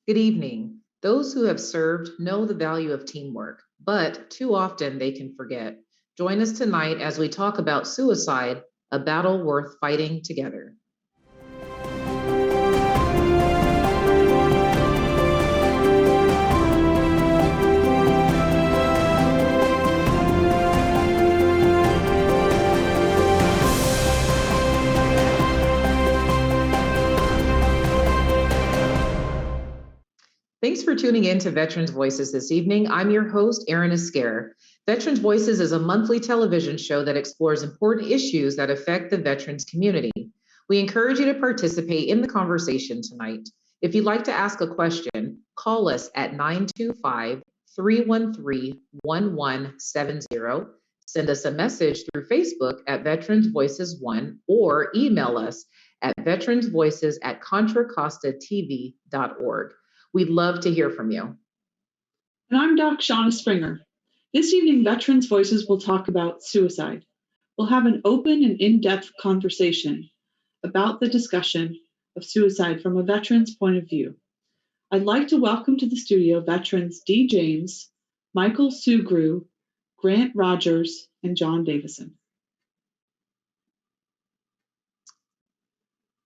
Good evening. Those who have served know the value of teamwork, but too often they can forget. Join us tonight as we talk about suicide, a battle worth fighting together. Thanks for tuning in to Veterans Voices this evening. I'm your host, Erin Esquer. Veterans Voices is a monthly television show that explores important issues that affect the veterans community. We encourage you to participate in the conversation tonight. If you'd like to ask a question, call us at 925-313-1170. Send us a message through Facebook at Veterans Voices 1 or email us at veteransvoices@contracostatv.org. We'd love to hear from you. And I'm Doc Shauna Springer. This evening, Veterans Voices will talk about suicide. We'll have an open and in-depth conversation about the discussion of suicide from a veteran's point of view. I'd like to welcome to the studio veterans Dee James, Michael Sugru, Grant Rogers, and John Davison.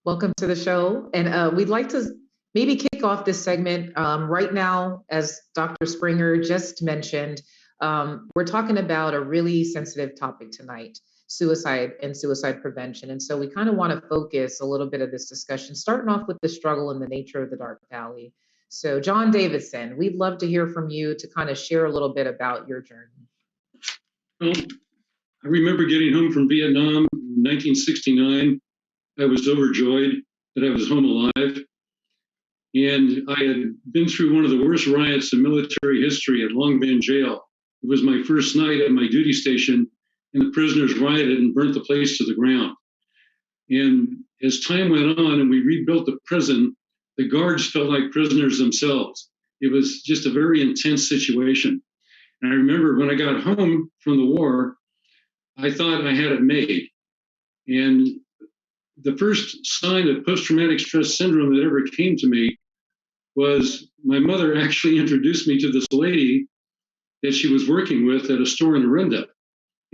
Welcome to the show. And we'd like to maybe kick off this segment right now, as Dr. Springer just mentioned. We're talking about a really sensitive topic tonight, suicide and suicide prevention. And so we kind of want to focus a little bit of this discussion, starting off with the struggle and the nature of the dark valley. So John Davison, we'd love to hear from you to kind of share a little bit about your journey. Well, I remember getting home from Vietnam in 1969. I was overjoyed that I was home alive. And I had been through one of the worst riots in military history at Long Binh Jail. It was my first night at my duty station, and the prisoners rioted and burnt the place to the ground. And as time went on and we rebuilt the prison, the guards felt like prisoners themselves. It was just a very intense situation. And I remember when I got home from the war, I thought I had it made. And the first sign of post-traumatic stress syndrome that ever came to me was my mother actually introduced me to this lady that she was working with at a store in Orinda.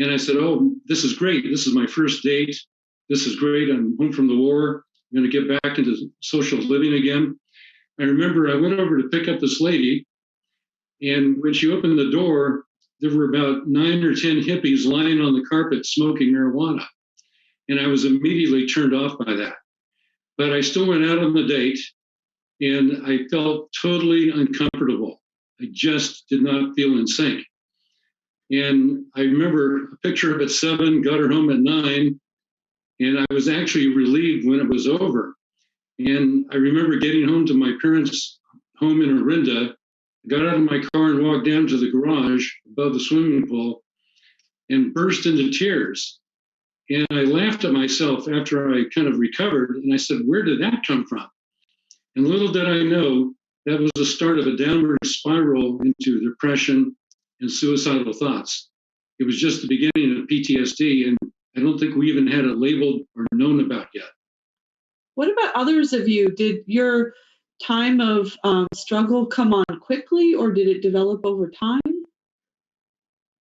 And I said, oh, this is great. This is my first date. This is great. I'm home from the war. I'm going to get back into social living again. I remember I went over to pick up this lady. And when she opened the door, there were about 9 or 10 hippies lying on the carpet smoking marijuana. And I was immediately turned off by that. But I still went out on the date. And I felt totally uncomfortable. I just did not feel in sync. And I remember a picture of at 7, got her home at 9, and I was actually relieved when it was over. And I remember getting home to my parents' home in Orinda, got out of my car and walked down to the garage above the swimming pool and burst into tears. And I laughed at myself after I kind of recovered, and I said, where did that come from? And little did I know that was the start of a downward spiral into depression and suicidal thoughts. It was just the beginning of PTSD, and I don't think we even had it labeled or known about yet. What about others of you? Did your time of struggle come on quickly, or did it develop over time?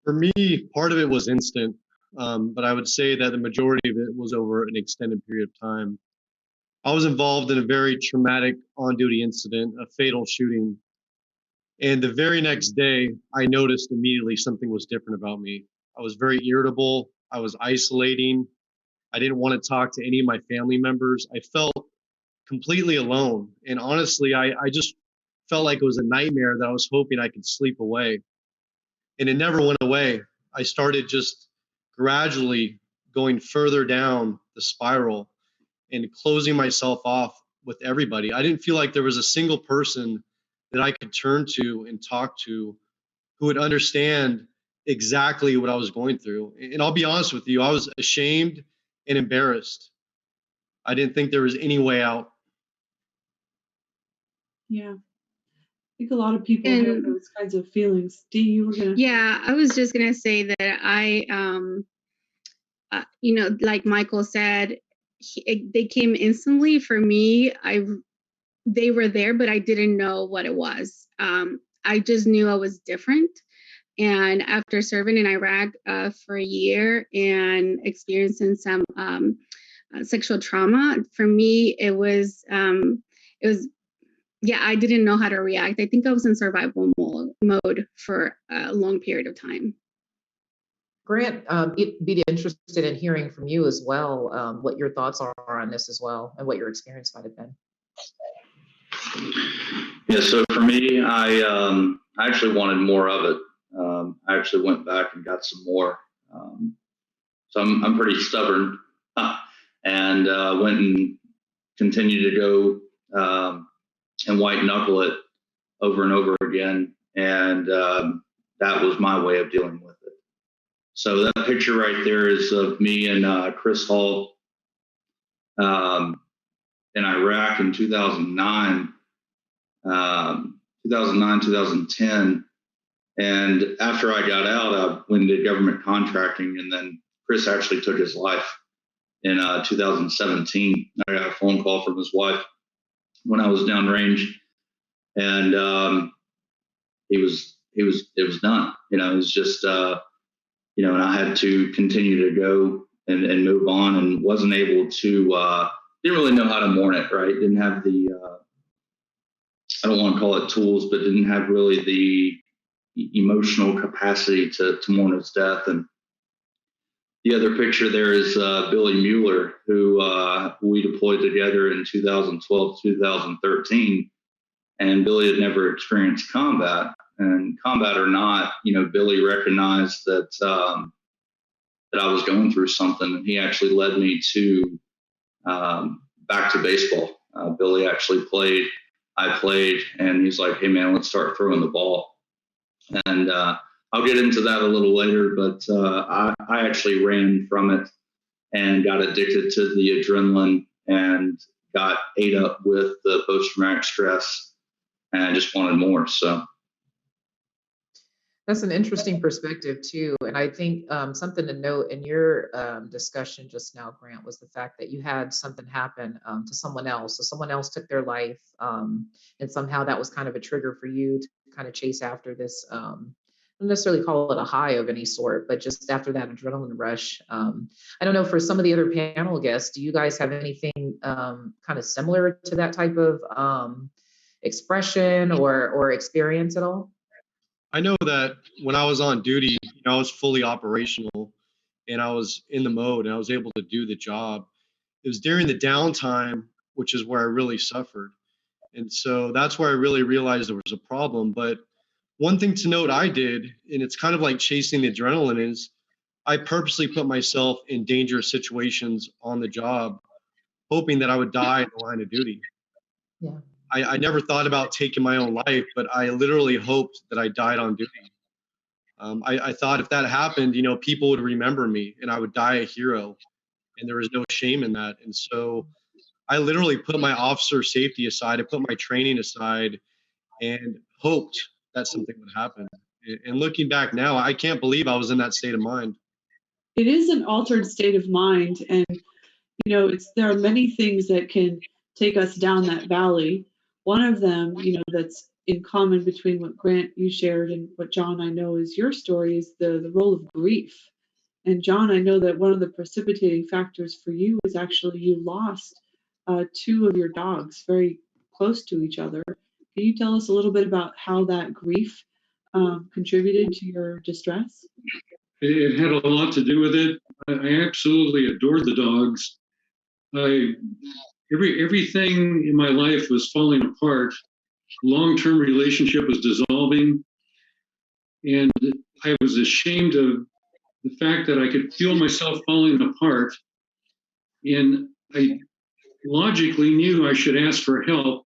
For me, part of it was instant, but I would say that the majority of it was over an extended period of time. I was involved in a very traumatic on-duty incident, a fatal shooting. And the very next day, I noticed immediately something was different about me. I was very irritable. I was isolating. I didn't want to talk to any of my family members. I felt completely alone. And honestly, I just felt like it was a nightmare that I was hoping I could sleep away. And it never went away. I started just gradually going further down the spiral and closing myself off with everybody. I didn't feel like there was a single person that I could turn to and talk to who would understand exactly what I was going through. And I'll be honest with you, I was ashamed and embarrassed. I didn't think there was any way out. Yeah. I think a lot of people have those kinds of feelings. Dee, you were going to... Yeah, I was just going to say that I, like Michael said, they came instantly. For me, I they were there, but I didn't know what it was. I just knew I was different. And after serving in Iraq for a year and experiencing some sexual trauma, for me, it was, yeah, I didn't know how to react. I think I was in survival mode for a long period of time. Grant, be interested in hearing from you as well, what your thoughts are on this as well, and what your experience might have been. Yeah, so for me, I actually wanted more of it. I actually went back and got some more. So I'm pretty stubborn, and went and continued to go and white knuckle it over and over again, and that was my way of dealing with it. So that picture right there is of me and Chris Hall in Iraq in 2009, 2010. And after I got out, I went into government contracting, and then Chris actually took his life in 2017. I got a phone call from his wife when I was downrange, and it was done. You know, it was just you know, and I had to continue to go and move on, and wasn't able to. Didn't really know how to mourn it. Right? Didn't have the I don't want to call it tools, but didn't have really the emotional capacity to mourn his death. And the other picture there is Billy Mueller, who we deployed together in 2012, 2013. And Billy had never experienced combat. And combat or not, you know, Billy recognized that that I was going through something, and he actually led me to back to baseball. Billy actually played, I played, and he's like, "Hey man, let's start throwing the ball." And I'll get into that a little later, but I actually ran from it and got addicted to the adrenaline and got ate up with the post-traumatic stress, and I just wanted more. So That's an interesting perspective too. And I think something to note in your discussion just now, Grant, was the fact that you had something happen to someone else. So someone else took their life, and somehow that was kind of a trigger for you to kind of chase after this. I don't necessarily call it a high of any sort, but just after that adrenaline rush. I don't know, for some of the other panel guests, do you guys have anything kind of similar to that type of expression or experience at all? I know that when I was on duty, you know, I was fully operational and I was in the mode and I was able to do the job. It was during the downtime, which is where I really suffered. And so that's where I really realized there was a problem. But one thing to note I did, and it's kind of like chasing the adrenaline, is I purposely put myself in dangerous situations on the job, hoping that I would die in the line of duty. Yeah. I never thought about taking my own life, but I literally hoped that I died on duty. I thought if that happened, you know, people would remember me and I would die a hero, and there was no shame in that. And so I literally put my officer safety aside, I put my training aside, and hoped that something would happen. And looking back now, I can't believe I was in that state of mind. It is an altered state of mind, and you know, there are many things that can take us down that valley. One of them, you know, that's in common between what Grant you shared and what John I know is your story, is the role of grief. And John, I know that one of the precipitating factors for you is actually you lost two of your dogs very close to each other. Can you tell us a little bit about how that grief contributed to your distress? It had a lot to do with it. I absolutely adored the dogs. Everything in my life was falling apart. Long-term relationship was dissolving, and I was ashamed of the fact that I could feel myself falling apart. And I logically knew I should ask for help,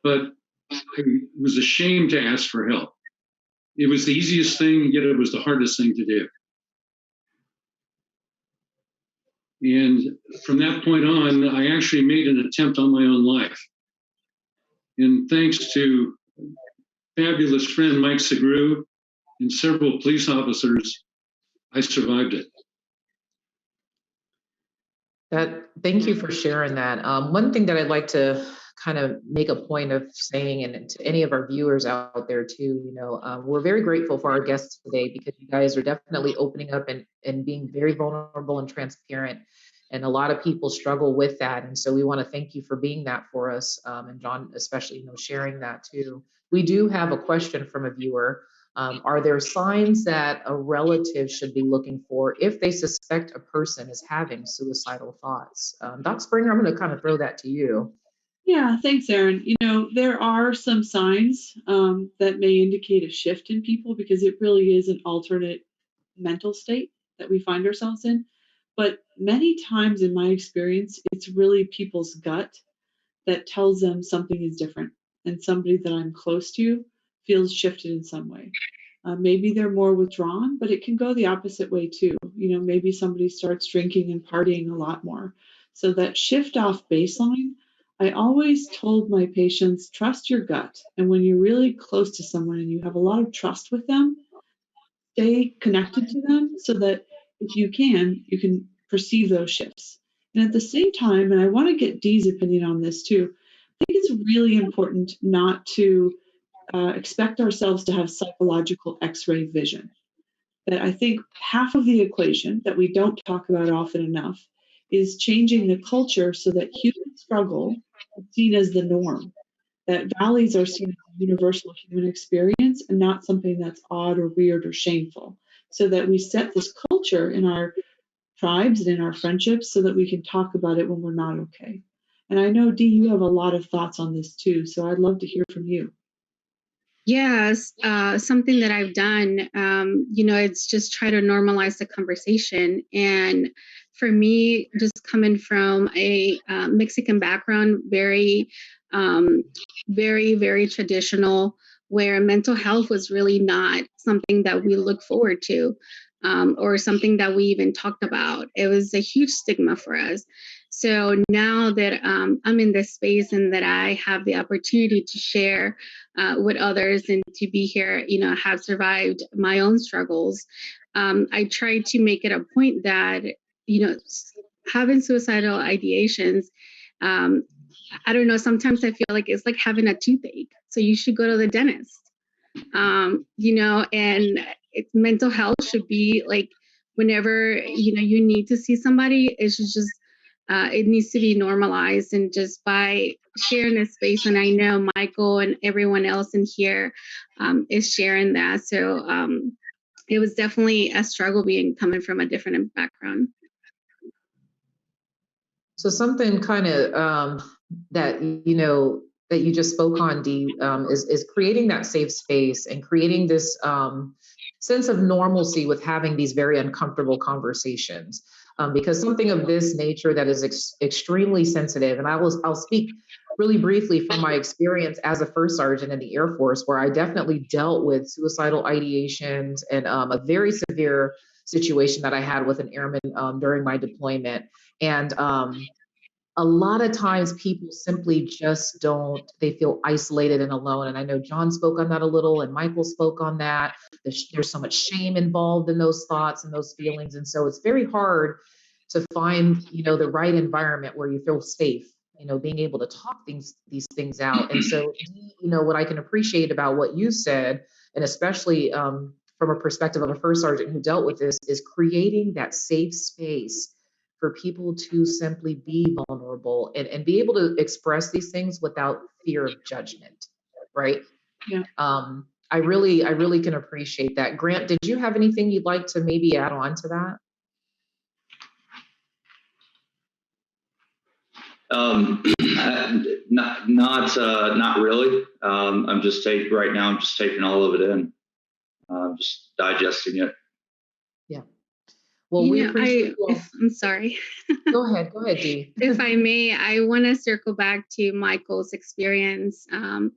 but I was ashamed to ask for help. It was the easiest thing, yet it was the hardest thing to do. And from that point on, I actually made an attempt on my own life. And thanks to fabulous friend Mike Segru and several police officers, I survived it. Thank you for sharing that. One thing that I'd like to kind of make a point of saying, and to any of our viewers out there too, we're very grateful for our guests today because you guys are definitely opening up and being very vulnerable and transparent. And a lot of people struggle with that. And so we want to thank you for being that for us. And John, especially, sharing that too. We do have a question from a viewer. Are there signs that a relative should be looking for if they suspect a person is having suicidal thoughts? Dr. Springer, I'm going to kind of throw that to you. Yeah, thanks, Erin. There are some signs that may indicate a shift in people because it really is an alternate mental state that we find ourselves in. But many times in my experience, it's really people's gut that tells them something is different, and somebody that I'm close to feels shifted in some way. Maybe they're more withdrawn, but it can go the opposite way too. Maybe somebody starts drinking and partying a lot more. So that shift off baseline, I always told my patients, trust your gut. And when you're really close to someone and you have a lot of trust with them, stay connected to them so that if you can perceive those shifts. And at the same time, and I want to get Dee's opinion on this too, I think it's really important not to expect ourselves to have psychological x-ray vision. That I think half of the equation that we don't talk about often enough is changing the culture so that human struggle is seen as the norm, that valleys are seen as a universal human experience and not something that's odd or weird or shameful, so that we set this culture in our tribes and in our friendships so that we can talk about it when we're not okay. And I know, Dee, you have a lot of thoughts on this too, so I'd love to hear from you. Yes, something that I've done, it's just try to normalize the conversation. And for me, just coming from a Mexican background, very, very, very traditional, where mental health was really not something that we look forward to or something that we even talked about. It was a huge stigma for us. So now that I'm in this space and that I have the opportunity to share with others and to be here, have survived my own struggles, I try to make it a point that, having suicidal ideations, I don't know, sometimes I feel like it's like having a toothache. So you should go to the dentist, and mental health should be like whenever, you need to see somebody, it should just, it needs to be normalized. And just by sharing this space, and I know Michael and everyone else in here is sharing that. So it was definitely a struggle coming from a different background. So something kind of that that you just spoke on, Dee, is creating that safe space and creating this sense of normalcy with having these very uncomfortable conversations. Because something of this nature that is extremely sensitive, and I'll speak really briefly from my experience as a first sergeant in the Air Force, where I definitely dealt with suicidal ideations and a very severe situation that I had with an airman during my deployment. And a lot of times people simply just they feel isolated and alone. And I know John spoke on that a little and Michael spoke on that. There's so much shame involved in those thoughts and those feelings. And so it's very hard to find, the right environment where you feel safe, being able to talk these things out. And so, what I can appreciate about what you said, and especially from a perspective of a first sergeant who dealt with this, is creating that safe space for people to simply be vulnerable and be able to express these things without fear of judgment, right? Yeah. I really can appreciate that. Grant, did you have anything you'd like to maybe add on to that? Not really. I'm just taking all of it in, just digesting it. Yeah. Well, we appreciate I'm sorry. Go ahead, Dee. If I may, I want to circle back to Michael's experience. And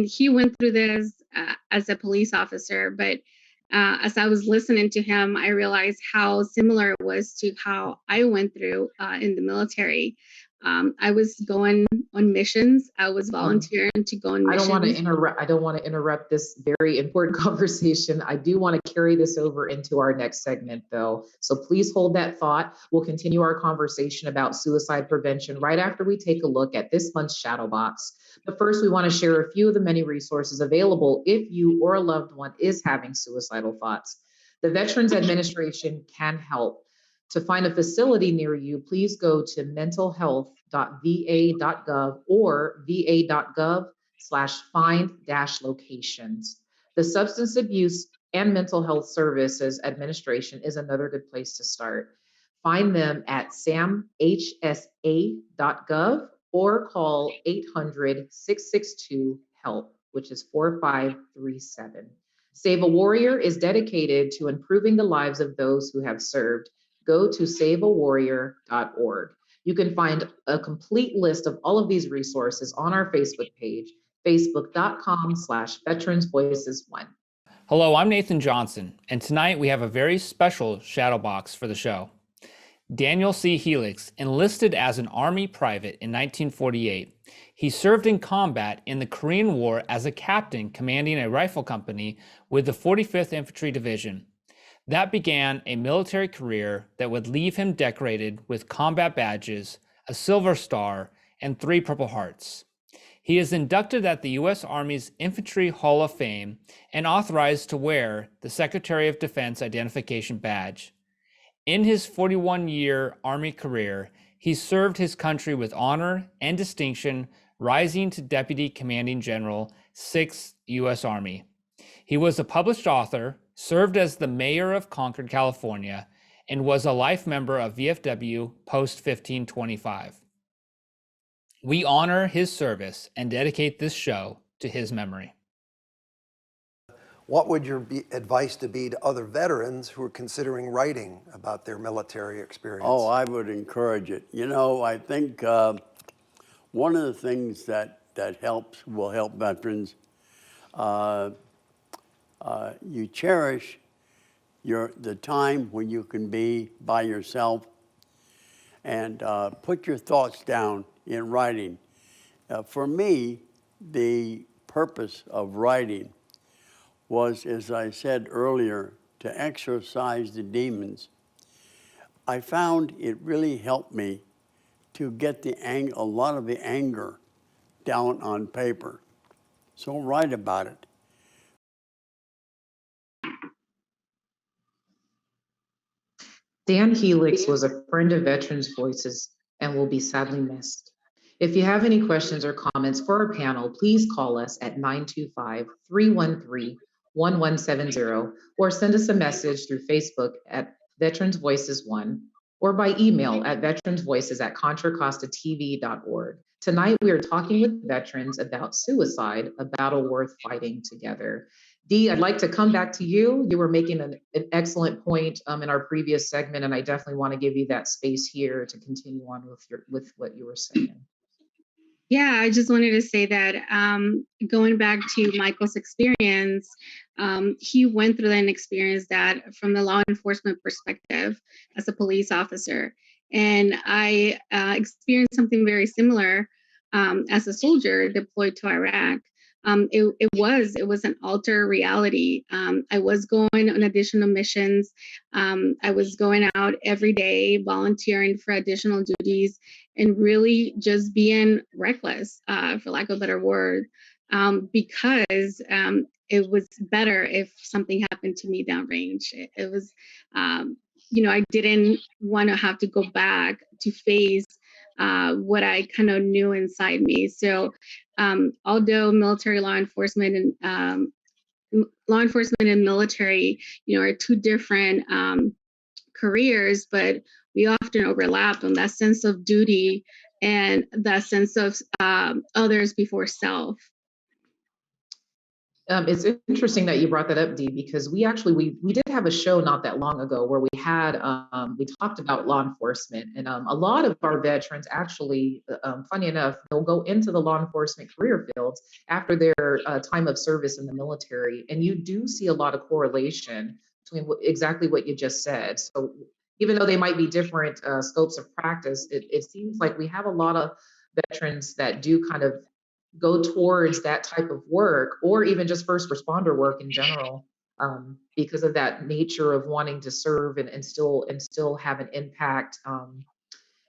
he went through this as a police officer, but as I was listening to him, I realized how similar it was to how I went through in the military. I was going on missions. I was volunteering to go on I don't want to missions. interrupt. I don't want to interrupt this very important conversation. I do want to carry this over into our next segment, though. So please hold that thought. We'll continue our conversation about suicide prevention right after we take a look at this month's shadow box. But first, we want to share a few of the many resources available if you or a loved one is having suicidal thoughts. The Veterans Administration can help. To find a facility near you, please go to mentalhealth.va.gov or va.gov/find-locations. The Substance Abuse and Mental Health Services Administration is another good place to start. Find them at samhsa.gov or call 800-662-HELP, which is 4537. Save a Warrior is dedicated to improving the lives of those who have served. Go to saveawarrior.org. You can find a complete list of all of these resources on our Facebook page, facebook.com/veteransvoices1. Hello, I'm Nathan Johnson, and tonight we have a very special shadow box for the show. Daniel C. Helix enlisted as an Army private in 1948. He served in combat in the Korean War as a captain commanding a rifle company with the 45th Infantry Division. That began a military career that would leave him decorated with combat badges, a Silver Star, and 3 Purple Hearts. He is inducted at the U.S. Army's Infantry Hall of Fame and authorized to wear the Secretary of Defense Identification Badge. In his 41-year Army career, he served his country with honor and distinction, rising to Deputy Commanding General, 6th U.S. Army. He was a published author, served as the mayor of Concord, California, and was a life member of VFW Post 1525. We honor his service and dedicate this show to his memory. What would your advice to be to other veterans who are considering writing about their military experience? Oh, I would encourage it. You know, I think one of the things that will help veterans, you cherish the time when you can be by yourself and put your thoughts down in writing. For me, the purpose of writing was, as I said earlier, to exorcise the demons. I found it really helped me to get a lot of the anger down on paper. So write about it. Dan Helix was a friend of Veterans Voices and will be sadly missed. If you have any questions or comments for our panel, please call us at 925-313-1170 or send us a message through Facebook at Veterans Voices 1 or by email at veteransvoices@contracostatv.org. Tonight, we are talking with veterans about suicide, a battle worth fighting together. Dee, I'd like to come back to you. You were making an excellent point in our previous segment, and I definitely want to give you that space here to continue on with what you were saying. Yeah, I just wanted to say that going back to Michael's experience, he went through an experience that from the law enforcement perspective as a police officer. And I experienced something very similar as a soldier deployed to Iraq. It was an alter reality. I was going on additional missions. I was going out every day, volunteering for additional duties, and really just being reckless, for lack of a better word, because it was better if something happened to me downrange. It was, I didn't want to have to go back to face what I kind of knew inside me. So although military law enforcement and military, are 2 different careers, but we often overlap on that sense of duty and that sense of others before self. It's interesting that you brought that up, Dee, because we did have a show not that long ago where we talked about law enforcement, and a lot of our veterans actually, funny enough, they'll go into the law enforcement career fields after their time of service in the military, and you do see a lot of correlation between exactly what you just said. So even though they might be different scopes of practice, it seems like we have a lot of veterans that do kind of go towards that type of work, or even just first responder work in general, because of that nature of wanting to serve and still have an impact.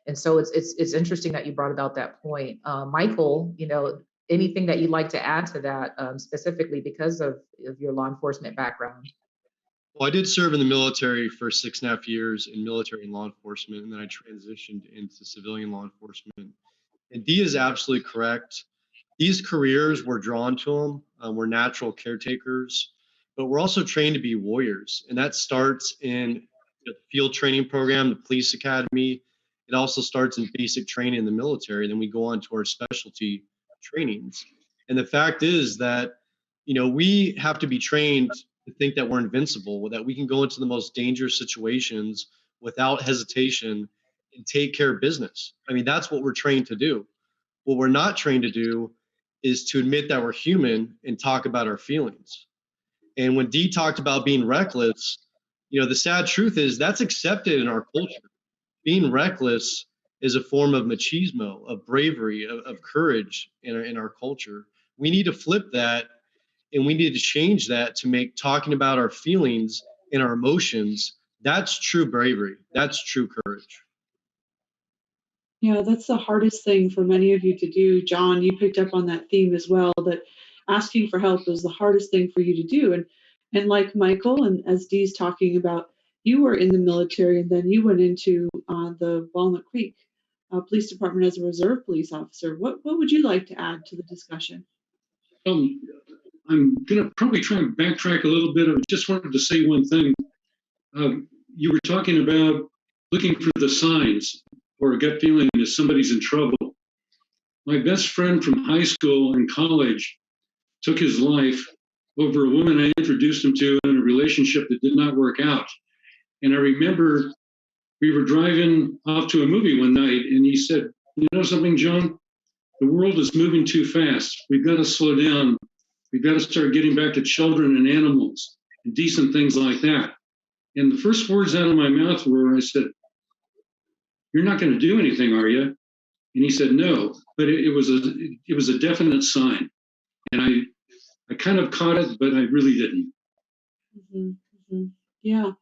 And so it's interesting that you brought about that point. Michael, anything that you'd like to add to that, specifically because of your law enforcement background? Well, I did serve in the military for 6.5 years in military and law enforcement, and then I transitioned into civilian law enforcement. And Dee is absolutely correct. These careers, we're drawn to them. We're natural caretakers, but we're also trained to be warriors. And that starts in the field training program, the police academy. It also starts in basic training in the military. Then we go on to our specialty trainings. And the fact is that, we have to be trained to think that we're invincible, that we can go into the most dangerous situations without hesitation and take care of business. I mean, that's what we're trained to do. What we're not trained to do is to admit that we're human and talk about our feelings. And when Dee talked about being reckless, the sad truth is that's accepted in our culture. Being reckless is a form of machismo, of bravery, of courage in our culture. We need to flip that, and we need to change that to make talking about our feelings and our emotions, that's true bravery. That's true courage. Yeah, that's the hardest thing for many of you to do. John, you picked up on that theme as well, that asking for help is the hardest thing for you to do. And like Michael, and as Dee's talking about, you were in the military and then you went into the Walnut Creek Police Department as a reserve police officer. What would you like to add to the discussion? I'm going to probably try and backtrack a little bit. I just wanted to say one thing. You were talking about looking for the signs or a gut feeling that somebody's in trouble. My best friend from high school and college took his life over a woman I introduced him to in a relationship that did not work out. And I remember we were driving off to a movie one night, and he said, "You know something, John? The world is moving too fast. We've got to slow down. We've got to start getting back to children and animals and decent things like that." And the first words out of my mouth were, I said, "You're not going to do anything, are you?" And he said, "No," but it was a definite sign. And I kind of caught it, but I really didn't. Mm-hmm, mm-hmm. Yeah.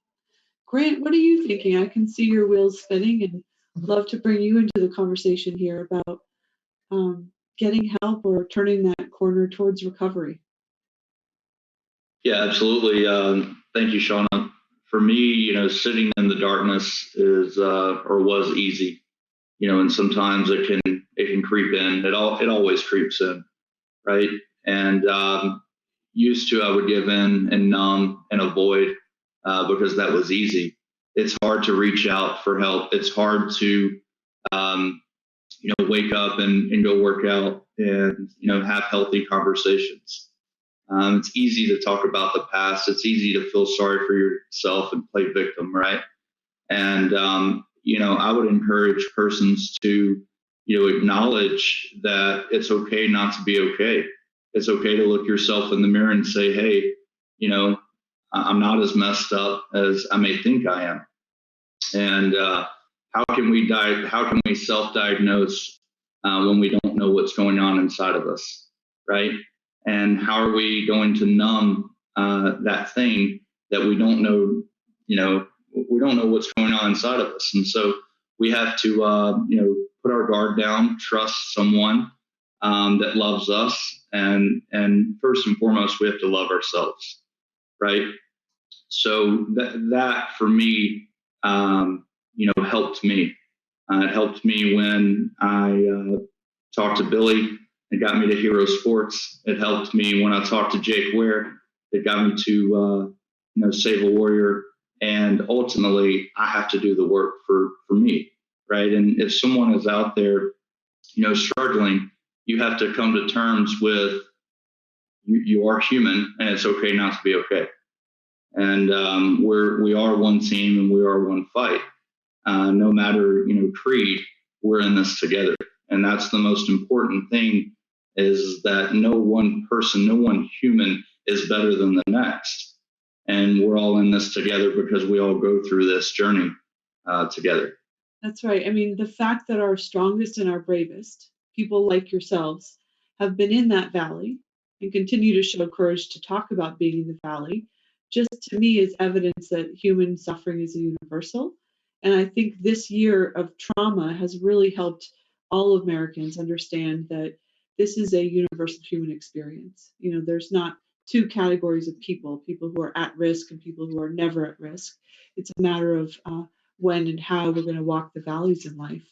Grant, what are you thinking? I can see your wheels spinning and love to bring you into the conversation here about getting help or turning that corner towards recovery. Yeah, absolutely. Thank you, Shauna. For me, sitting in the darkness is or was easy, and sometimes it can creep in. It always creeps in, right? And used to, I would give in and numb and avoid because that was easy. It's hard to reach out for help. It's hard to wake up and go work out and have healthy conversations. It's easy to talk about the past. It's easy to feel sorry for yourself and play victim, right? And I would encourage persons to acknowledge that it's okay not to be okay. It's okay to look yourself in the mirror and say, "Hey, I'm not as messed up as I may think I am." And how can we self-diagnose when we don't know what's going on inside of us, right? And how are we going to numb that thing that we don't know? We don't know what's going on inside of us, and so we have to put our guard down, trust someone that loves us, and first and foremost, we have to love ourselves, right? So that for me, helped me. It helped me when I talked to Billy. It got me to Hero Sports. It helped me when I talked to Jake Ware. It got me to Save a Warrior. And ultimately, I have to do the work for me, right? And if someone is out there, struggling, you have to come to terms with you are human, and it's okay not to be okay. And we are one team, and we are one fight. No matter creed, we're in this together, and that's the most important thing. Is that no one person, no one human is better than the next. And we're all in this together because we all go through this journey. together. That's right. I mean, the fact that our strongest and our bravest, people like yourselves, have been in that valley and continue to show courage to talk about being in the valley, just to me is evidence that human suffering is universal. And I think this year of trauma has really helped all Americans understand that this is a universal human experience. There's not two categories of people who are at risk and people who are never at risk. It's a matter of when and how we're going to walk the valleys in life.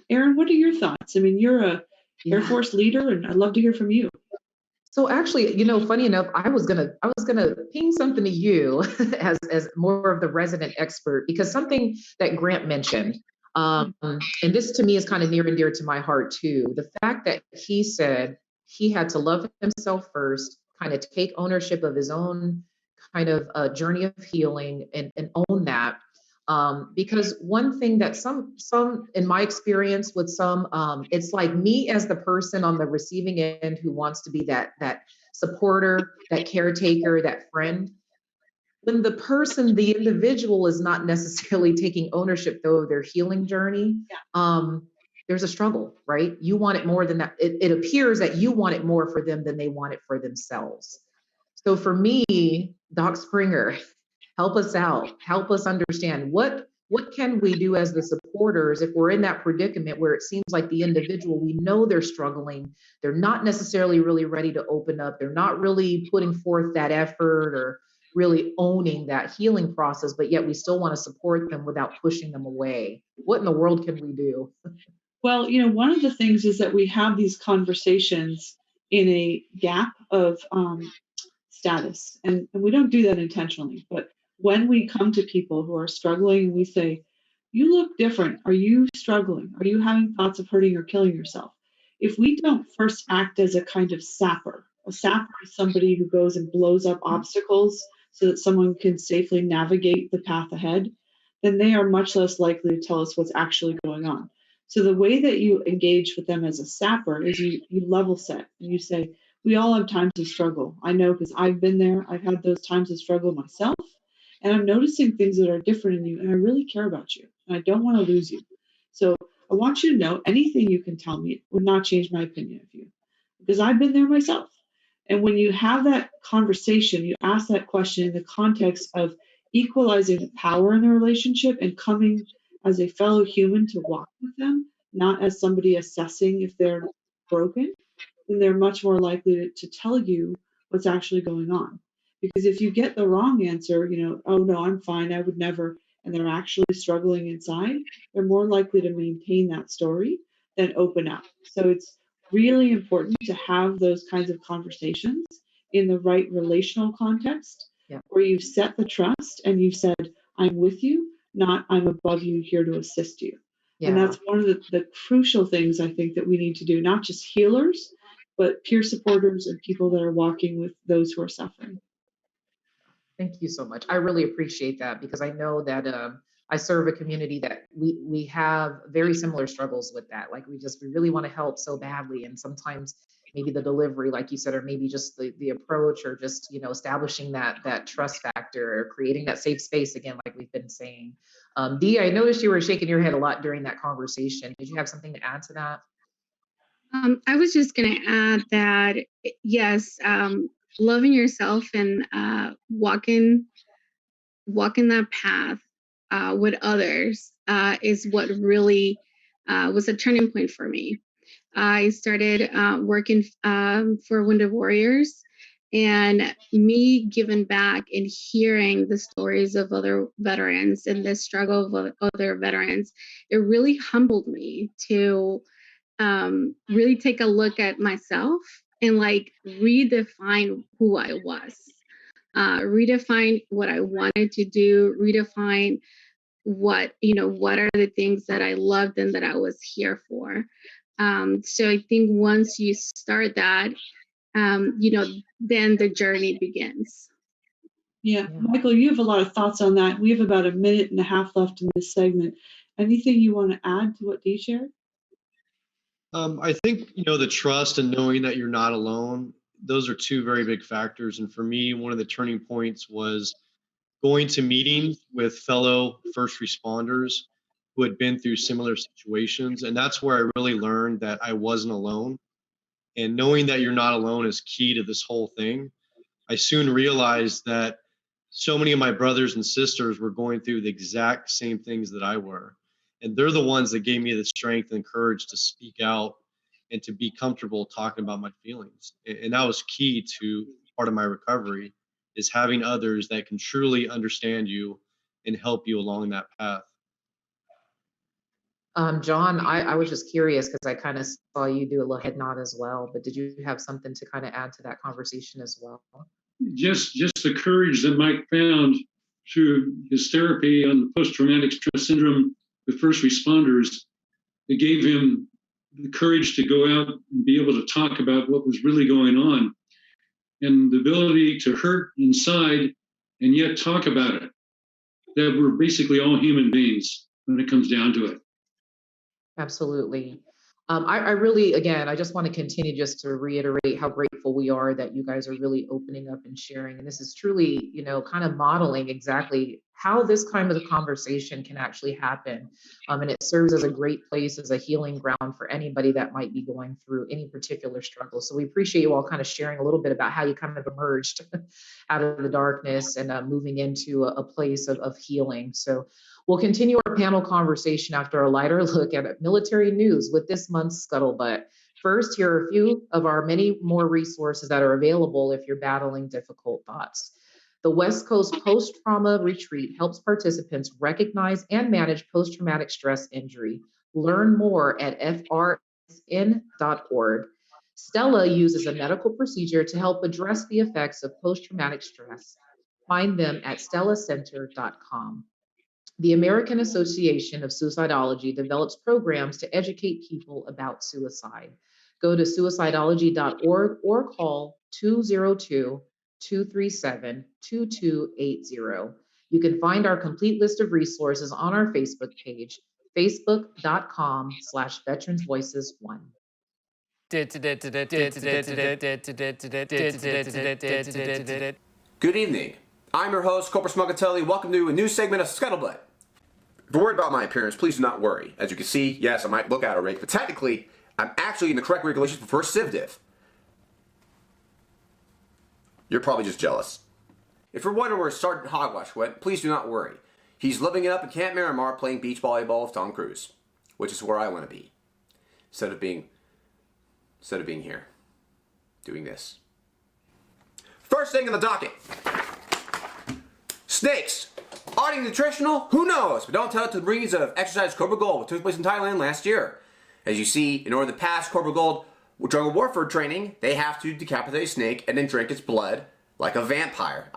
Erin, what are your thoughts? I mean, you're a Air Force leader, and I'd love to hear from you. So actually, funny enough, I was gonna ping something to you as more of the resident expert, because something that Grant mentioned, and this to me is kind of near and dear to my heart too. The fact that he said he had to love himself first, kind of take ownership of his own kind of journey of healing, and own that. Because one thing that some in my experience with some, it's like me as the person on the receiving end who wants to be that supporter, that caretaker, that friend. When the individual is not necessarily taking ownership though of their healing journey, there's a struggle, right? You want it more than that. It appears that you want it more for them than they want it for themselves. So for me, Doc Springer, help us out, help us understand what can we do as the supporters if we're in that predicament where it seems like the individual, we know they're struggling, they're not necessarily really ready to open up, they're not really putting forth that effort or really owning that healing process, but yet we still want to support them without pushing them away. What in the world can we do? Well, one of the things is that we have these conversations in a gap of status, and we don't do that intentionally. But when we come to people who are struggling, we say, "You look different. Are you struggling? Are you having thoughts of hurting or killing yourself?" If we don't first act as a kind of sapper, a sapper is somebody who goes and blows up obstacles so that someone can safely navigate the path ahead, then they are much less likely to tell us what's actually going on. So the way that you engage with them as a sapper is you level set and you say, we all have times of struggle. I know because I've been there. I've had those times of struggle myself. And I'm noticing things that are different in you. And I really care about you. And I don't want to lose you. So I want you to know anything you can tell me would not change my opinion of you because I've been there myself. And when you have that conversation, you ask that question in the context of equalizing the power in the relationship and coming as a fellow human to walk with them, not as somebody assessing if they're broken, then they're much more likely to tell you what's actually going on. Because if you get the wrong answer, oh no, I'm fine, I would never, and they're actually struggling inside, they're more likely to maintain that story than open up. So it's really important to have those kinds of conversations in the right relational context where you've set the trust and you've said, I'm with you, not I'm above you here to assist you. And that's one of the crucial things I think that we need to do, not just healers, but peer supporters and people that are walking with those who are suffering. Thank you so much. I really appreciate that because I know that I serve a community that we have very similar struggles with that. Like we really want to help so badly, and sometimes maybe the delivery, like you said, or maybe just the approach, or just establishing that trust factor, or creating that safe space again, like we've been saying. Dee, I noticed you were shaking your head a lot during that conversation. Did you have something to add to that? I was just going to add that, yes, loving yourself and walking that path with others is what really was a turning point for me. I started working for Wounded Warriors, and me giving back and hearing the stories of other veterans and the struggle of other veterans, it really humbled me to really take a look at myself and like redefine who I was, redefine what I wanted to do, redefine what are the things that I loved and that I was here for. So I think once you start that, then the journey begins. Yeah, Michael, you have a lot of thoughts on that. We have about a minute and a half left in this segment. Anything you want to add to what Dee shared? I think, the trust and knowing that you're not alone, those are two very big factors. And for me, one of the turning points was going to meetings with fellow first responders who had been through similar situations. And that's where I really learned that I wasn't alone. And knowing that you're not alone is key to this whole thing. I soon realized that so many of my brothers and sisters were going through the exact same things that I were. And they're the ones that gave me the strength and courage to speak out and to be comfortable talking about my feelings. And that was key to part of my recovery, is having others that can truly understand you and help you along that path. John, I was just curious because I kind of saw you do a little head nod as well, but did you have something to kind of add to that conversation as well? Just the courage that Mike found through his therapy on post-traumatic stress syndrome with first responders, it gave him the courage to go out and be able to talk about what was really going on, and the ability to hurt inside and yet talk about it. That we're basically all human beings when it comes down to it. Absolutely. I really, again, I just want to continue just to reiterate how grateful we are that you guys are really opening up and sharing. And this is truly, kind of modeling exactly how this kind of conversation can actually happen. And it serves as a great place, as a healing ground for anybody that might be going through any particular struggle. So we appreciate you all kind of sharing a little bit about how you kind of emerged out of the darkness and moving into a place of healing. So we'll continue our panel conversation after a lighter look at military news with this month's Scuttlebutt. First, here are a few of our many more resources that are available if you're battling difficult thoughts. The West Coast Post-Trauma Retreat helps participants recognize and manage post-traumatic stress injury. Learn more at frsn.org. Stella uses a medical procedure to help address the effects of post-traumatic stress. Find them at stellacenter.com. The American Association of Suicidology develops programs to educate people about suicide. Go to suicidology.org or call 202-237-2280. You can find our complete list of resources on our Facebook page, facebook.com/veteransvoices1. Good evening. I'm your host, Corporal Smuggatelli. Welcome to a new segment of Scuttlebutt. If you're worried about my appearance, please do not worry. As you can see, yes, I might look out of rank, but technically, I'm actually in the correct regulations for first civ div. You're probably just jealous. If you're wondering where Sergeant Hogwash went, please do not worry. He's living it up in Camp Miramar playing beach volleyball with Tom Cruise, which is where I want to be. Instead of being here, doing this. First thing on the docket. Snakes. Are they nutritional? Who knows? But don't tell it to the Marines of Exercise Cobra Gold, which took place in Thailand last year. As you see, in order to pass Cobra Gold jungle warfare training, they have to decapitate a snake and then drink its blood like a vampire.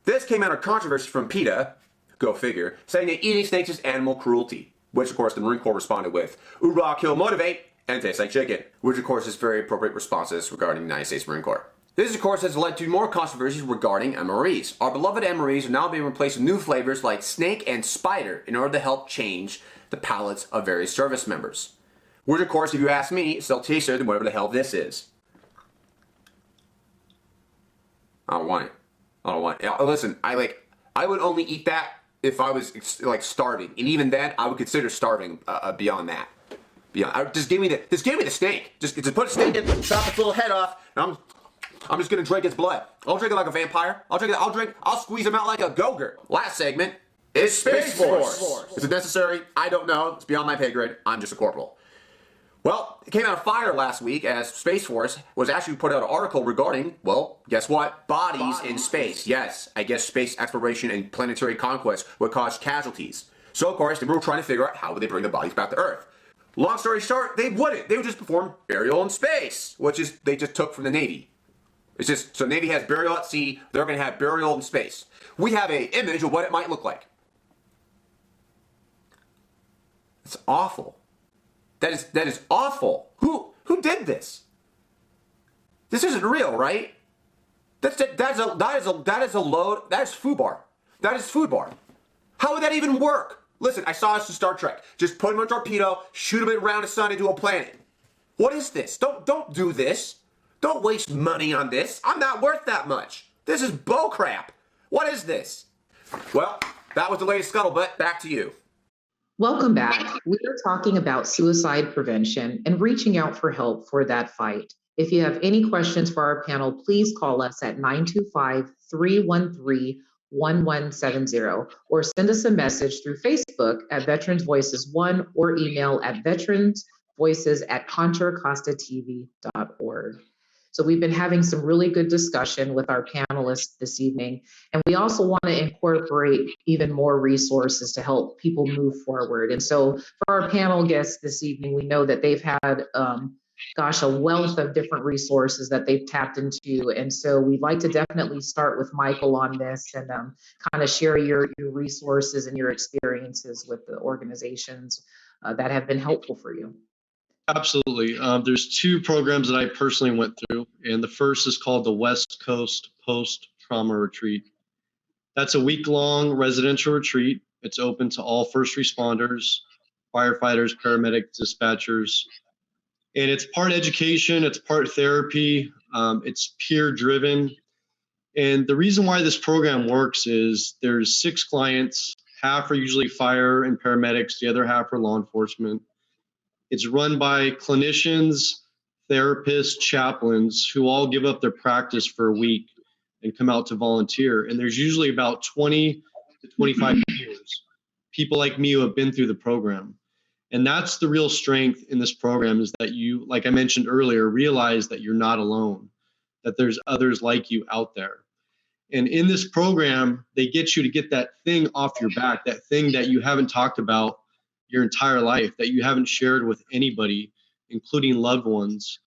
This came out of controversy from PETA, go figure, saying that eating snakes is animal cruelty, which of course the Marine Corps responded with, "Hoorah, kill, motivate, and taste like chicken," which of course is very appropriate responses regarding the United States Marine Corps. This, of course, has led to more controversies regarding MREs. Our beloved MREs are now being replaced with new flavors like snake and spider in order to help change the palates of various service members. Which, of course, if you ask me, is still tastier than whatever the hell this is. I don't want it. Listen, I would only eat that if I was starving, and even then, I would consider starving beyond that. Just give me the snake. Just put a snake in, chop its little head off, and I'm just gonna drink its blood. I'll drink it like a vampire. I'll squeeze him out like a Go-Gurt. Last segment is Space Force. Is it necessary? I don't know. It's beyond my pay grade. I'm just a corporal. Well, it came out of fire last week as Space Force was actually put out an article regarding, well, guess what? Bodies in space. Yes, I guess space exploration and planetary conquest would cause casualties. So, of course, they were trying to figure out how would they bring the bodies back to Earth. Long story short, they wouldn't. They would just perform burial in space, which is they just took from the Navy. It's just, so Navy has burial at sea, they're going to have burial in space. We have an image of what it might look like. It's awful. That is awful. Who did this? This isn't real, right? That is a load. That is FUBAR. That is FUBAR. How would that even work? Listen, I saw this in Star Trek. Just put him in a torpedo, shoot him around the sun into a planet. What is this? Don't do this. Don't waste money on this. I'm not worth that much. This is bullcrap. What is this? Well, that was the latest Scuttlebutt. Back to you. Welcome back. We are talking about suicide prevention and reaching out for help for that fight. If you have any questions for our panel, please call us at 925-313-1170 or send us a message through Facebook at Veterans Voices 1 or email at veteransvoices@contracostatv.org. So we've been having some really good discussion with our panelists this evening, and we also want to incorporate even more resources to help people move forward. And so for our panel guests this evening, we know that they've had, a wealth of different resources that they've tapped into. And so we'd like to definitely start with Michael on this and kind of share your resources and your experiences with the organizations that have been helpful for you. Absolutely. There's two programs that I personally went through, and the first is called the West Coast Post-Trauma Retreat. That's a week-long residential retreat. It's open to all first responders, firefighters, paramedics, dispatchers. And it's part education, it's part therapy, it's peer-driven. And the reason why this program works is there's 6 clients, half are usually fire and paramedics, the other half are law enforcement. It's run by clinicians, therapists, chaplains who all give up their practice for a week and come out to volunteer. And there's usually about 20 to 25 peers, people like me who have been through the program. And that's the real strength in this program, is that you, like I mentioned earlier, realize that you're not alone, that there's others like you out there. And in this program, they get you to get that thing off your back, that thing that you haven't talked about your entire life, that you haven't shared with anybody, including loved ones.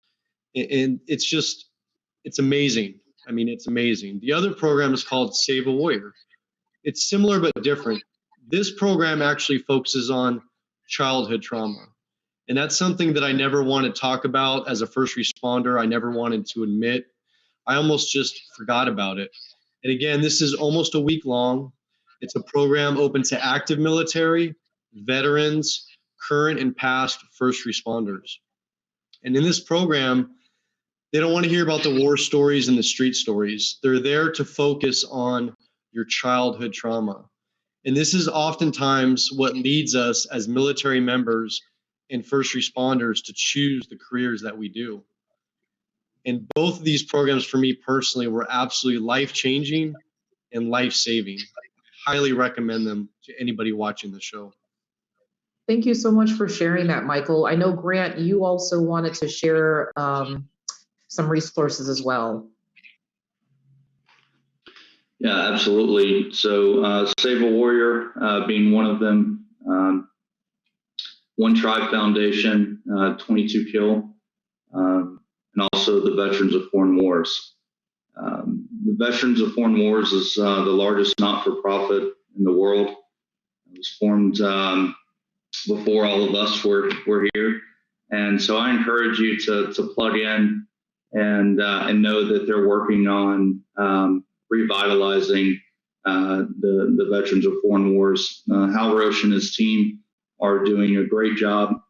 And it's amazing. I mean, it's amazing. The other program is called Save a Warrior. It's similar but different. This program actually focuses on childhood trauma. And that's something that I never wanted to talk about as a first responder. I never wanted to admit. I almost just forgot about it. And again, this is almost a week long. It's a program open to active military, veterans, current and past first responders. And in this program, they don't want to hear about the war stories and the street stories. They're there to focus on your childhood trauma. And this is oftentimes what leads us as military members and first responders to choose the careers that we do. And both of these programs for me personally were absolutely life-changing and life-saving. I highly recommend them to anybody watching the show. Thank you so much for sharing that, Michael. I know, Grant, you also wanted to share some resources as well. Yeah, absolutely. So Save a Warrior being one of them, One Tribe Foundation, 22 Kill, and also the Veterans of Foreign Wars. The Veterans of Foreign Wars is the largest not-for-profit in the world. It was formed before all of us were here. And so I encourage you to plug in and know that they're working on revitalizing the Veterans of Foreign Wars. Hal Roche and his team are doing a great job.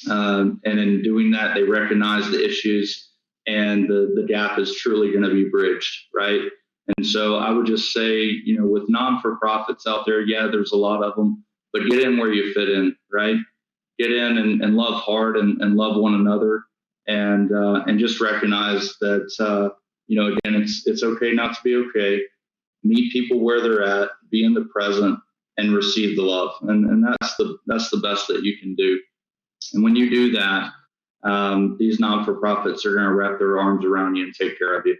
And in doing that, they recognize the issues, and the gap is truly going to be bridged, right? And so I would just say, with non-for-profits out there, yeah, there's a lot of them, but get in where you fit in, right? Get in and love hard and love one another, and just recognize that, again, it's okay not to be okay. Meet people where they're at, be in the present, and receive the love. And that's the best that you can do. And when you do that, these non-for-profits are going to wrap their arms around you and take care of you.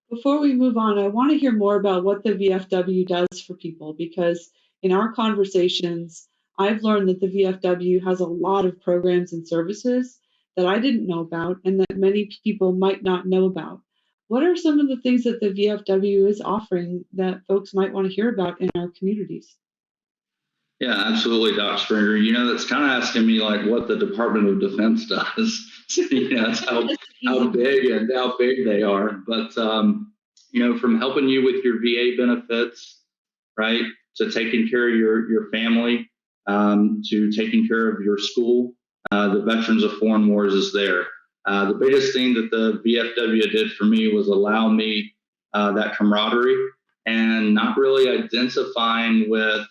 Before we move on, I want to hear more about what the VFW does for people, because in our conversations, I've learned that the VFW has a lot of programs and services that I didn't know about and that many people might not know about. What are some of the things that the VFW is offering that folks might want to hear about in our communities? Yeah, absolutely, Doc Springer. That's kind of asking me like what the Department of Defense does. That's how big they are. But from helping you with your VA benefits, right, to taking care of your family, to taking care of your school, the Veterans of Foreign Wars is there. The biggest thing that the VFW did for me was allow me that camaraderie and not really identifying with,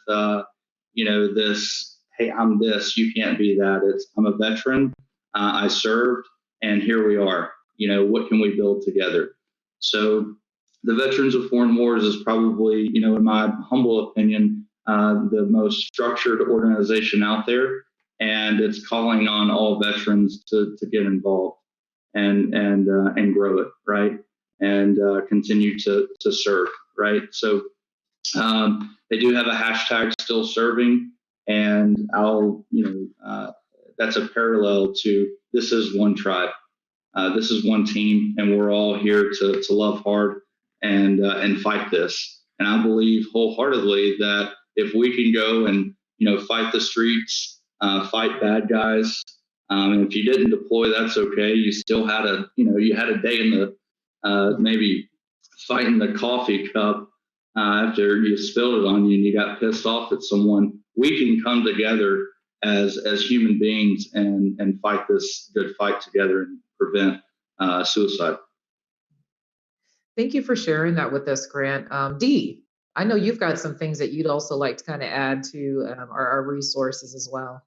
this, hey, I'm this, you can't be that. It's, I'm a veteran, I served, and here we are. What can we build together? So the Veterans of Foreign Wars is probably, in my humble opinion, the most structured organization out there, and it's calling on all veterans to get involved and grow it, right, and continue to serve, right. So they do have a hashtag still serving, and that's a parallel to this is one tribe, this is one team, and we're all here to love hard and fight this. And I believe wholeheartedly that if we can go and fight the streets, fight bad guys, and if you didn't deploy, that's okay. You still had you had a day in the maybe fighting the coffee cup after you spilled it on you and you got pissed off at someone. We can come together as human beings and fight this good fight together and prevent suicide. Thank you for sharing that with us, Grant. Dee, I know you've got some things that you'd also like to kind of add to our resources as well.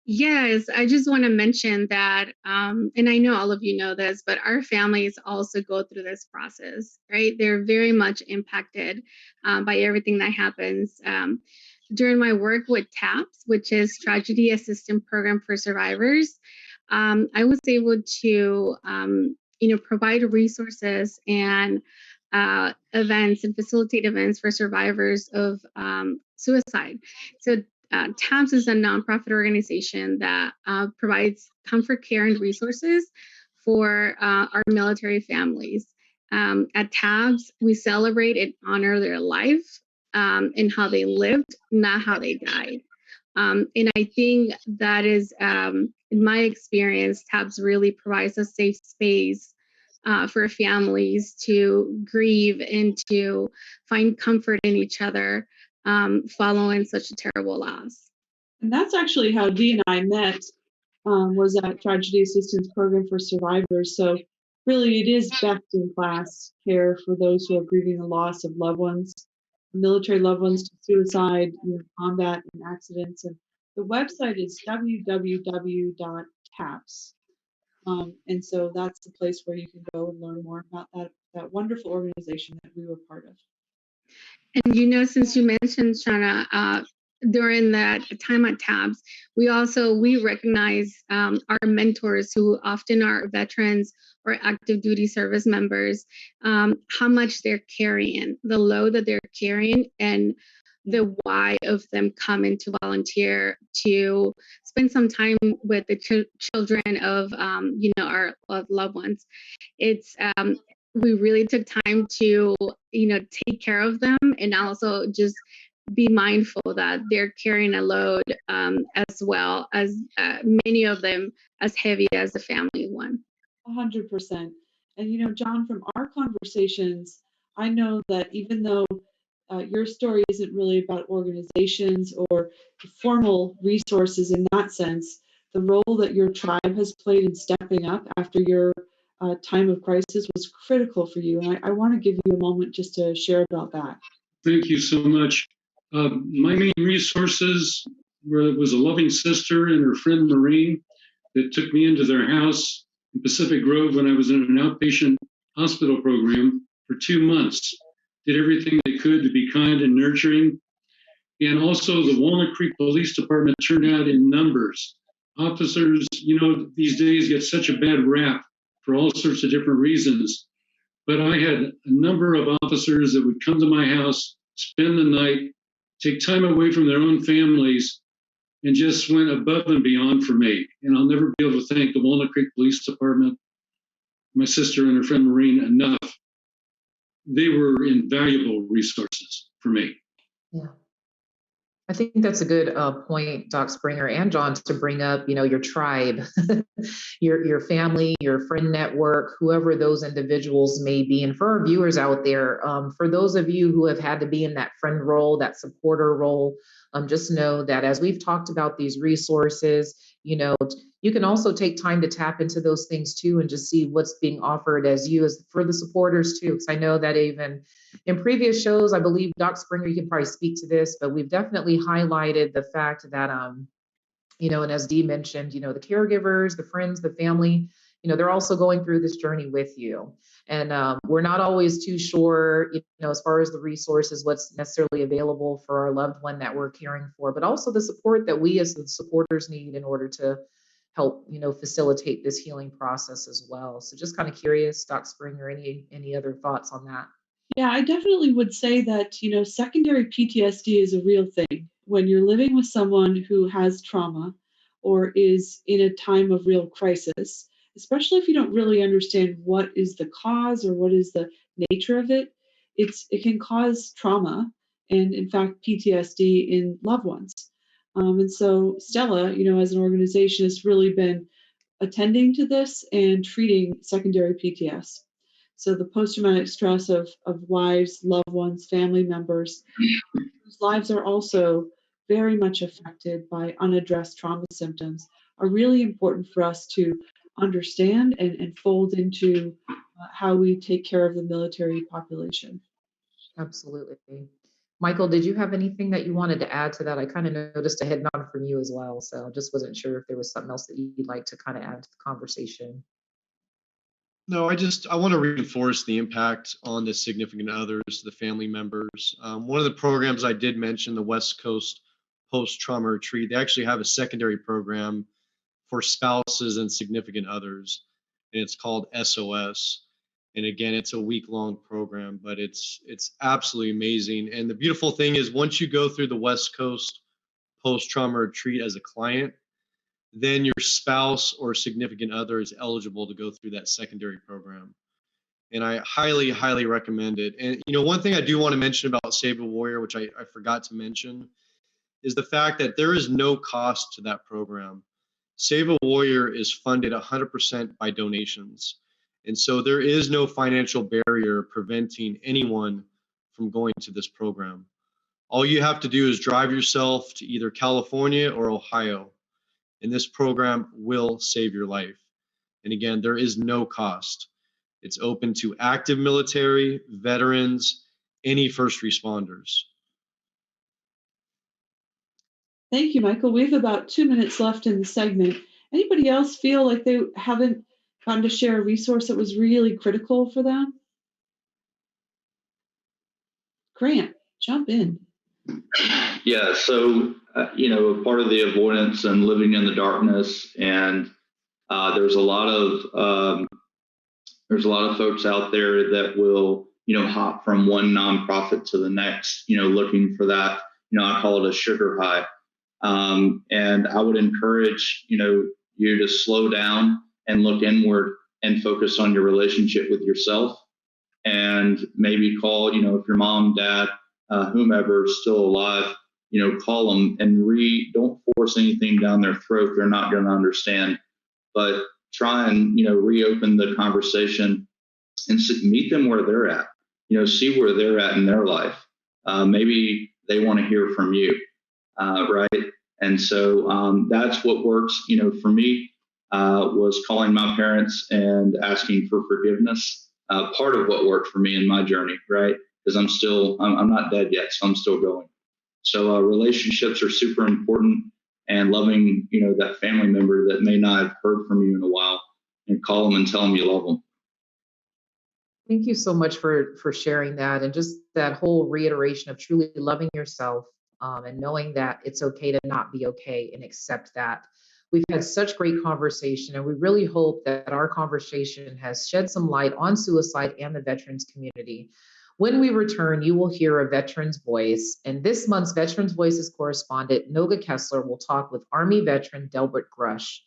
Yes, I just want to mention that, and I know all of you know this, but our families also go through this process, right? They're very much impacted by everything that happens. During my work with TAPS, which is Tragedy Assistance Program for Survivors, I was able to, provide resources and events and facilitate events for survivors of suicide. So TAPS is a nonprofit organization that provides comfort care and resources for our military families. At TAPS, we celebrate and honor their life and how they lived, not how they died. And I think that is, in my experience, TAPS really provides a safe space for families to grieve and to find comfort in each other following such a terrible loss. And that's actually how Dee and I met, was at Tragedy Assistance Program for Survivors. So really it is best in class care for those who are grieving the loss of loved ones, military loved ones to suicide, combat and accidents. And the website is www.taps. And so that's the place where you can go and learn more about that wonderful organization that we were part of. And since you mentioned, Shauna, during that time at TAPS, we recognize our mentors who often are veterans or active duty service members, how much they're carrying, the load that they're carrying, and the why of them coming to volunteer to spend some time with the children of our loved ones. It's we really took time to take care of them, and also just be mindful that they're carrying a load as well as many of them as heavy as the family one. 100%. And John, from our conversations, I know that even though your story isn't really about organizations or formal resources in that sense, the role that your tribe has played in stepping up after your time of crisis was critical for you. And I want to give you a moment just to share about that. Thank you so much. My main resources was a loving sister and her friend Maureen that took me into their house in Pacific Grove when I was in an outpatient hospital program for 2 months. Did everything they could to be kind and nurturing. And also the Walnut Creek Police Department turned out in numbers. Officers, these days get such a bad rap for all sorts of different reasons. But I had a number of officers that would come to my house, spend the night, take time away from their own families, and just went above and beyond for me. And I'll never be able to thank the Walnut Creek Police Department, my sister and her friend Maureen, enough. They were invaluable resources for me. Yeah. I think that's a good point, Doc Springer and John, to bring up, your tribe, your family, your friend network, whoever those individuals may be. And for our viewers out there, for those of you who have had to be in that friend role, that supporter role, just know that as we've talked about these resources, You can also take time to tap into those things too and just see what's being offered as for the supporters too. Because I know that even in previous shows, I believe Doc Springer, you can probably speak to this, but we've definitely highlighted the fact that and as Dee mentioned, the caregivers, the friends, the family, they're also going through this journey with you. And we're not always too sure, as far as the resources, what's necessarily available for our loved one that we're caring for, but also the support that we as the supporters need in order to help, facilitate this healing process as well. So just kind of curious, Doc Springer, any other thoughts on that? Yeah, I definitely would say that, secondary PTSD is a real thing. When you're living with someone who has trauma or is in a time of real crisis, especially if you don't really understand what is the cause or what is the nature of it, it can cause trauma and, in fact, PTSD in loved ones. And so Stella, as an organization, has really been attending to this and treating secondary PTS. So the post-traumatic stress of wives, loved ones, family members, whose lives are also very much affected by unaddressed trauma symptoms, are really important for us to understand and fold into how we take care of the military population. Absolutely. Michael, did you have anything that you wanted to add to that? I kind of noticed a head nod from you as well, so just wasn't sure if there was something else that you'd like to kind of add to the conversation. No, I want to reinforce the impact on the significant others, the family members. One of the programs I did mention, the West Coast Post-Trauma Retreat, they actually have a secondary program for spouses and significant others, and it's called SOS. And again, it's a week-long program, but it's absolutely amazing. And the beautiful thing is, once you go through the West Coast Post-Trauma Retreat as a client, then your spouse or significant other is eligible to go through that secondary program. And I highly, highly recommend it. And, one thing I do want to mention about Save a Warrior, which I forgot to mention, is the fact that there is no cost to that program. Save a Warrior is funded 100% by donations. And so there is no financial barrier preventing anyone from going to this program. All you have to do is drive yourself to either California or Ohio, and this program will save your life. And again, there is no cost. It's open to active military, veterans, any first responders. Thank you, Michael. We have about 2 minutes left in the segment. Anybody else feel like they haven't gotten to share a resource that was really critical for them? Grant, jump in. Yeah, so, part of the avoidance and living in the darkness, and there's a lot of folks out there that will, hop from one nonprofit to the next, looking for that, I call it a sugar high. And I would encourage, you to slow down and look inward and focus on your relationship with yourself, and maybe call, if your mom, dad, whomever is still alive, call them and don't force anything down their throat. They're not going to understand, but try and, reopen the conversation and meet them where they're at, see where they're at in their life. Maybe they want to hear from you. Right. And so that's what works, for me, was calling my parents and asking for forgiveness. Part of what worked for me in my journey, right? Because I'm not dead yet, so I'm still going. So relationships are super important, and loving, that family member that may not have heard from you in a while, and call them and tell them you love them. Thank you so much for sharing that, and just that whole reiteration of truly loving yourself, and knowing that it's okay to not be okay and accept that. We've had such great conversation, and we really hope that our conversation has shed some light on suicide and the veterans community. When we return, you will hear a veteran's voice, and this month's Veterans Voices correspondent, Noga Kessler, will talk with Army veteran D.M.Grush.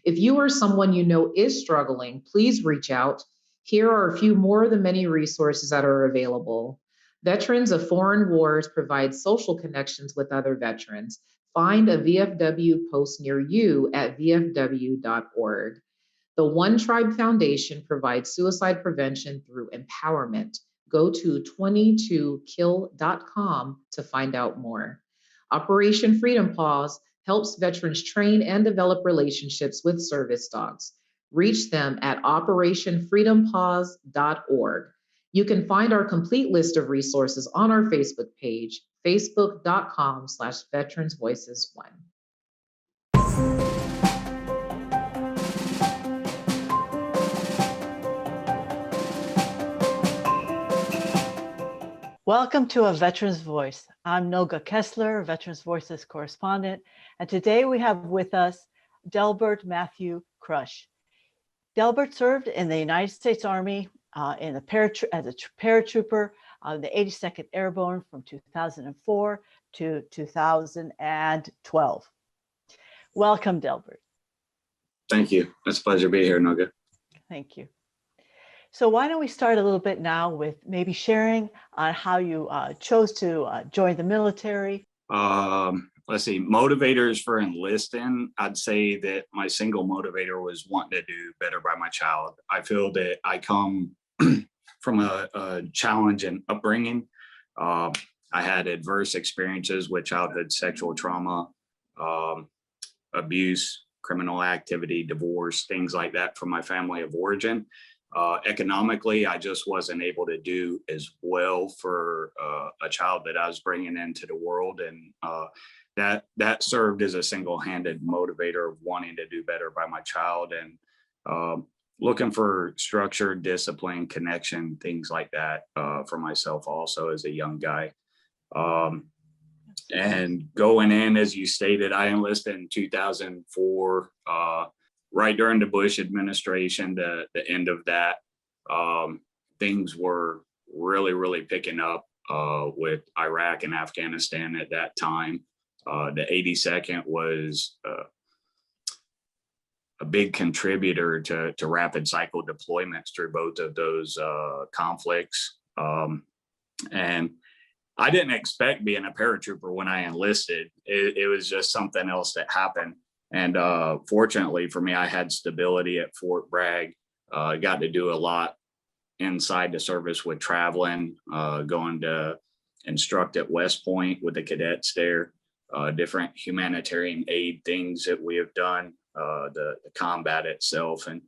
If you or someone you know is struggling, please reach out. Here are a few more of the many resources that are available. Veterans of Foreign Wars provide social connections with other veterans. Find a VFW post near you at vfw.org. The One Tribe Foundation provides suicide prevention through empowerment. Go to 22kill.com to find out more. Operation Freedom Paws helps veterans train and develop relationships with service dogs. Reach them at operationfreedompaws.org. You can find our complete list of resources on our Facebook page, facebook.com/veteransvoices1. Welcome to A Veteran's Voice. I'm Noga Kessler, Veterans Voices correspondent, and today we have with us Delbert Matthew Crush. Delbert served in the United States Army as a paratrooper of the 82nd Airborne from 2004 to 2012. Welcome, Delbert. Thank you. It's a pleasure to be here, Noga. Thank you. So why don't we start a little bit now with maybe sharing on how you chose to join the military? Let's see, motivators for enlisting. I'd say that my single motivator was wanting to do better by my child. I feel that I come from a challenging upbringing. I had adverse experiences with childhood sexual trauma, abuse, criminal activity, divorce, things like that from my family of origin. Economically, I just wasn't able to do as well for a child that I was bringing into the world. And that served as a single-handed motivator of wanting to do better by my child and looking for structure, discipline, connection, things like that for myself also as a young guy. And going in, as you stated, I enlisted in 2004, right during the Bush administration, the end of that. Things were really picking up with Iraq and Afghanistan at that time. The 82nd was a big contributor to rapid cycle deployments through both of those conflicts. And I didn't expect being a paratrooper when I enlisted. It was just something else that happened. And fortunately for me, I had stability at Fort Bragg. Got to do a lot inside the service with traveling, going to instruct at West Point with the cadets there, different humanitarian aid things that we have done, the combat itself, and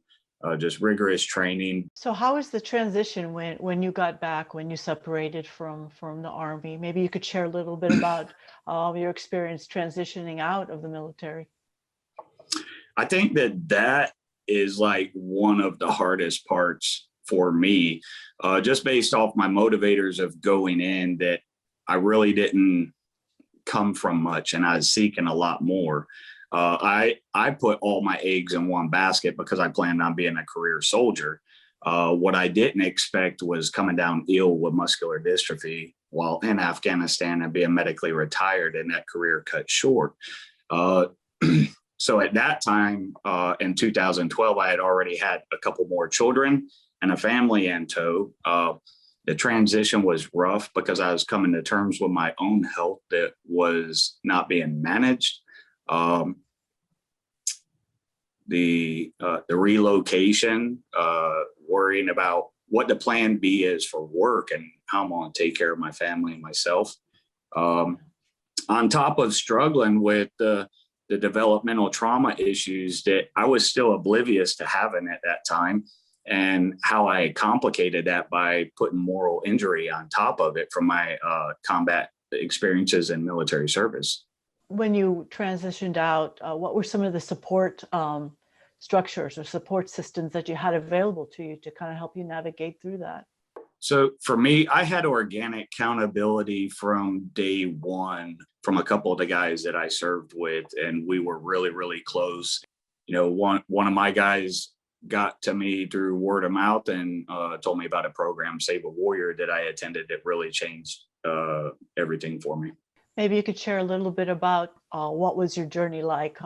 just rigorous training. So how was the transition when you got back, when you separated from the Army? Maybe you could share a little bit about your experience transitioning out of the military. I think that is like one of the hardest parts for me, just based off my motivators of going in, that I really didn't come from much and I was seeking a lot more. I put all my eggs in one basket because I planned on being a career soldier. What I didn't expect was coming down ill with muscular dystrophy while in Afghanistan and being medically retired, and that career cut short. So at that time, in 2012, I had already had a couple more children and a family in tow. The transition was rough because I was coming to terms with my own health that was not being managed. The relocation, worrying about what the plan B is for work and how I'm going to take care of my family and myself. On top of struggling with the developmental trauma issues that I was still oblivious to having at that time, and how I complicated that by putting moral injury on top of it from my combat experiences in military service. When you transitioned out, what were some of the support structures or support systems that you had available to you to kind of help you navigate through that? So for me, I had organic accountability from day one from a couple of the guys that I served with, and we were really close. You know, one of my guys got to me through word of mouth and told me about a program, Save a Warrior, that I attended that really changed everything for me. Maybe you could share a little bit about what was your journey like?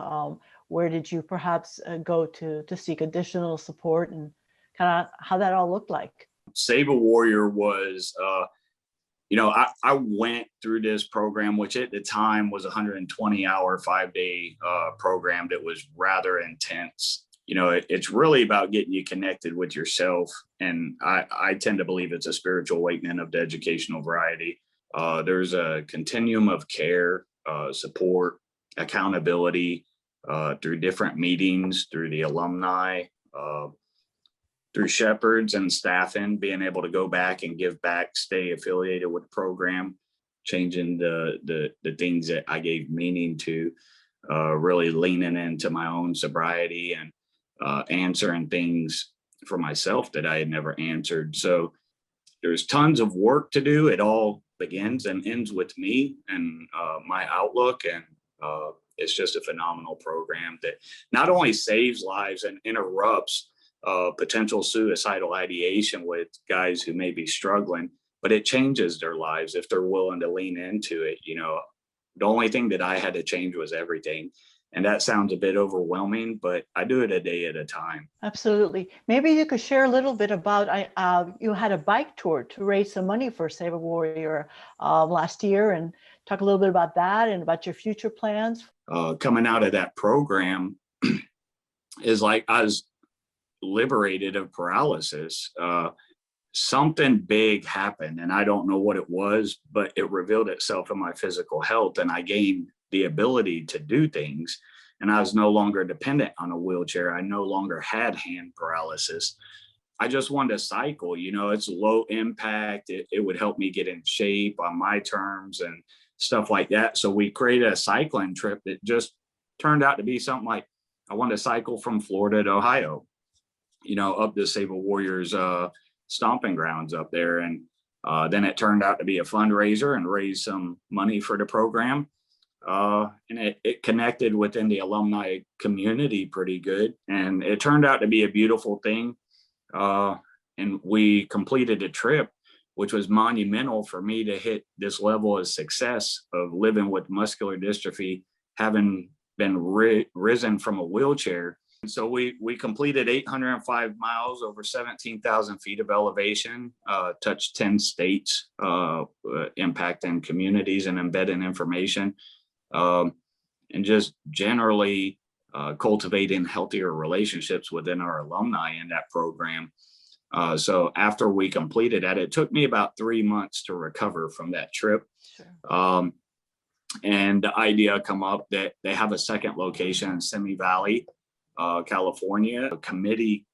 Where did you perhaps go to seek additional support, and kind of how that all looked like? Save a Warrior was, I went through this program, which at the time was a 120-hour, 5-day program that was rather intense. You know, it's really about getting you connected with yourself. And I tend to believe it's a spiritual awakening of the educational variety. There's a continuum of care, support, accountability through different meetings, through the alumni, through shepherds and staffing, being able to go back and give back, stay affiliated with the program, changing the things that I gave meaning to, really leaning into my own sobriety and answering things for myself that I had never answered. So there's tons of work to do. It all begins and ends with me and my outlook. And it's just a phenomenal program that not only saves lives and interrupts potential suicidal ideation with guys who may be struggling, but it changes their lives if they're willing to lean into it. You know, the only thing that I had to change was everything. And that sounds a bit overwhelming, but I do it a day at a time. Absolutely. Maybe you could share a little bit about, you had a bike tour to raise some money for Save a Warrior last year, and talk a little bit about that and about your future plans. Coming out of that program is like I was liberated of paralysis. Something big happened, and I don't know what it was, but it revealed itself in my physical health, and I gained the ability to do things. And I was no longer dependent on a wheelchair. I no longer had hand paralysis. I just wanted to cycle. You know, it's low impact. It would help me get in shape on my terms and stuff like that. So we created a cycling trip that just turned out to be something like, I wanted to cycle from Florida to Ohio, you know, up to Save a Warrior's stomping grounds up there. And then it turned out to be a fundraiser and raise some money for the program. And it connected within the alumni community pretty good. And it turned out to be a beautiful thing. And we completed a trip, which was monumental for me to hit this level of success of living with muscular dystrophy, having been risen from a wheelchair. And so we completed 805 miles over 17,000 feet of elevation, touched 10 states, impacting communities and embedding information. And just generally cultivating healthier relationships within our alumni in that program. So after we completed that, it took me about 3 months to recover from that trip. Sure. And the idea come up that they have a second location in Simi Valley, California. A committee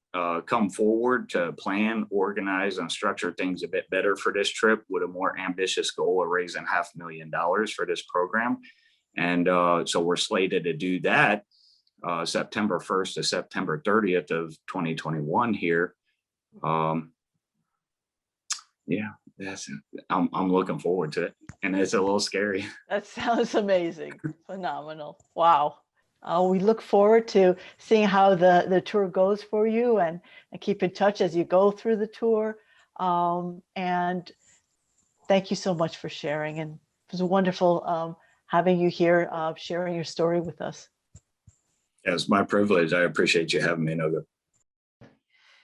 come forward to plan, organize, and structure things a bit better for this trip with a more ambitious goal of raising $500,000 for this program. And so we're slated to do that September 1st to September 30th of 2021 here. Yeah, I'm looking forward to it. And it's a little scary. That sounds amazing. Phenomenal. Wow. We look forward to seeing how the tour goes for you, and keep in touch as you go through the tour. And thank you so much for sharing. And it was wonderful having you here, sharing your story with us. It's my privilege. I appreciate you having me, Noga.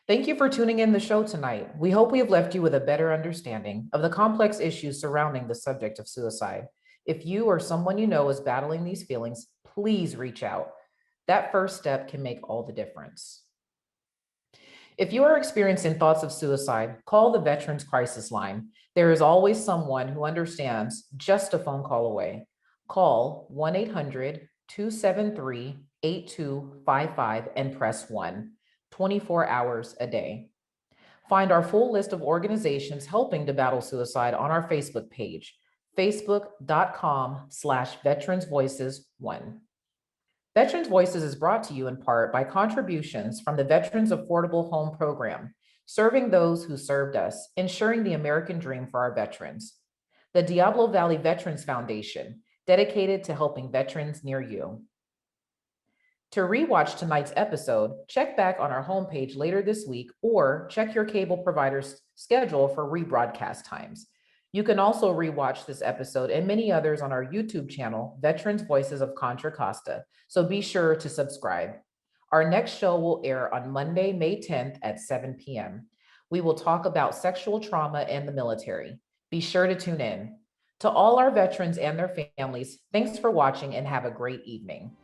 Thank you for tuning in the show tonight. We hope we have left you with a better understanding of the complex issues surrounding the subject of suicide. If you or someone you know is battling these feelings, please reach out. That first step can make all the difference. If you are experiencing thoughts of suicide, call the Veterans Crisis Line. There is always someone who understands, just a phone call away. Call 1-800-273-8255 and press 1, 24 hours a day. Find our full list of organizations helping to battle suicide on our Facebook page, facebook.com/VeteransVoices1. Veterans Voices is brought to you in part by contributions from the Veterans Affordable Home Program, serving those who served us, ensuring the American dream for our veterans. The Diablo Valley Veterans Foundation, dedicated to helping veterans near you. To rewatch tonight's episode, check back on our homepage later this week or check your cable provider's schedule for rebroadcast times. You can also rewatch this episode and many others on our YouTube channel, Veterans Voices of Contra Costa, so be sure to subscribe. Our next show will air on Monday, May 10th at 7 p.m. We will talk about sexual trauma and the military. Be sure to tune in. To all our veterans and their families, thanks for watching and have a great evening.